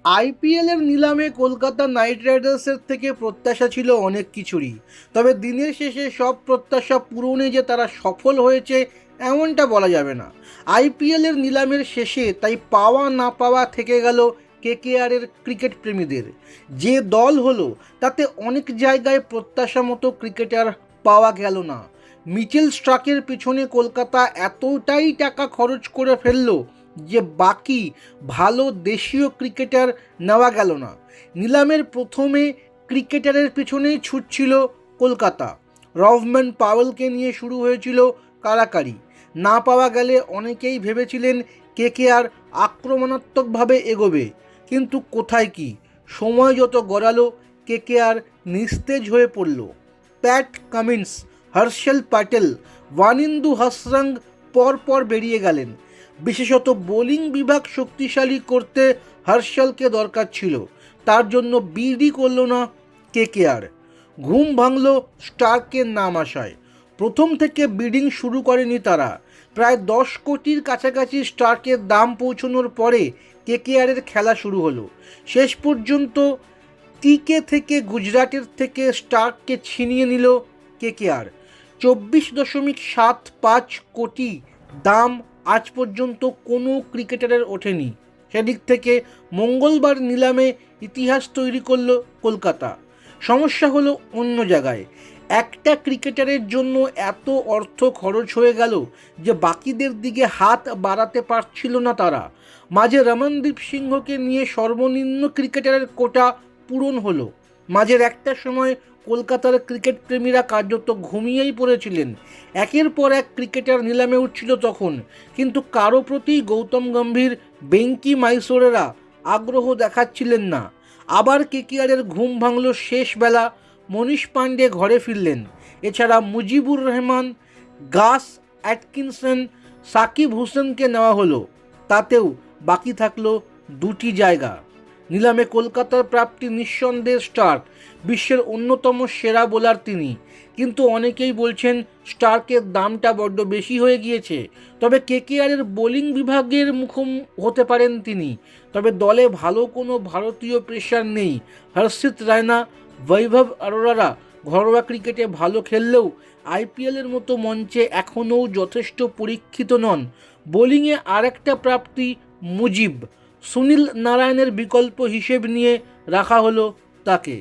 আইপিএলের নিলামে কলকাতা নাইট রাইডার্সের থেকে প্রত্যাশা ছিল অনেক কিছুরই, তবে দিনের শেষে সব প্রত্যাশা পূরণে যে তারা সফল হয়েছে এমনটা বলা যাবে না। আইপিএলের নিলামের শেষে তাই পাওয়া না পাওয়া থেকে গেল কেকেআরের ক্রিকেট প্রেমীদের। যে দল হলো তাতে অনেক জায়গায় প্রত্যাশা মতো ক্রিকেটার পাওয়া গেল না। মিচেল স্টার্কের পিছনে কলকাতা এতটাই টাকা খরচ করে ফেললো যে বাকি ভালো দেশীয় ক্রিকেটার নেওয়া গেল না। নিলামের প্রথমে ক্রিকেটারের পিছনেই ছুটছিল কলকাতা। রভম্যান পাওয়েলকে নিয়ে শুরু হয়েছিল কাড়াকাড়ি। না পাওয়া গেলে অনেকেই ভেবেছিলেন কেকেআর আক্রমণাত্মকভাবে এগোবে, কিন্তু কোথায় কি, সময় যত গড়ালো কেকেআর নিস্তেজ হয়ে পড়ল। প্যাট কামিন্স, হর্ষল প্যাটেল, ওয়ানিন্দু হাসরাং পরপর বেরিয়ে গেলেন। বিশেষত বোলিং বিভাগ শক্তিশালী করতে হর্ষলকে দরকার ছিল, তার জন্য বিডি করল না কেকেআর। ঘুম ভাঙল স্টার্কের নাম আসায়। প্রথম থেকে বিডিং শুরু করেনি তারা। প্রায় 10 কোটির কাছাকাছি স্টার্কের দাম পৌঁছানোর পরে কেকেআরের খেলা শুরু হলো। শেষ পর্যন্ত টিকে থেকে গুজরাটের থেকে স্টার্ককে ছিনিয়ে নিল কেকেআর। 24.75 কোটি দাম আজ পর্যন্ত কোনো ক্রিকেটারের ওঠেনি। সেদিক থেকে মঙ্গলবার নিলামে ইতিহাস তৈরি করল কলকাতা। সমস্যা হলো অন্য জায়গায়। একটা ক্রিকেটারের জন্য এত অর্থ খরচ হয়ে গেল যে বাকিদের দিকে হাত বাড়াতে পারছিল না তারা। মাঝে রমনদীপ সিংহকে নিয়ে সর্বনিম্ন ক্রিকেটারের কোটা পূরণ হলো। মাঝের একটা সময় কলকাতার ক্রিকেট প্রেমীরা কার্যত ঘুমিয়েই পড়েছিলেন। একের পর এক ক্রিকেটার নিলামে উঠছিল তখন, কিন্তু কারো প্রতি গৌতম গম্ভীর, বেঙ্কি মাইসোরেরা আগ্রহ দেখাচ্ছিলেন না। আবার কেকেআরের ঘুম ভাঙল শেষ বেলা। মনীষ পাণ্ডে ঘরে ফিরলেন। এছাড়া মুজিবুর রহমান, গাস অ্যাটকিনসন, সাকিব হুসেনকে নেওয়া হলো। তাতেও বাকি থাকলো দুটি জায়গা। নিলামে কলকাতার প্রাপ্তি নিঃসন্দেহে স্টার্ক। বিশ্বের অন্যতম সেরা বোলার তিনি, কিন্তু অনেকেই বলছেন স্টার্কের দামটা বড্ড বেশি হয়ে গিয়েছে। তবে কেকেআরের বোলিং বিভাগের মুখোমুখি হতে পারেন তিনি। তবে দলে ভালো কোনো ভারতীয় পেসার নেই। হর্ষিত রায়না, বৈভব অরোরা ঘরোয়া ক্রিকেটে ভালো খেললেও আইপিএলের মতো মঞ্চে এখনও যথেষ্ট পরীক্ষিত নন। বোলিংয়ে আরেকটা প্রাপ্তি মুজিব। সুনীল নারায়ণের বিকল্প হিসেব নিয়ে রাখা হলো তাকে।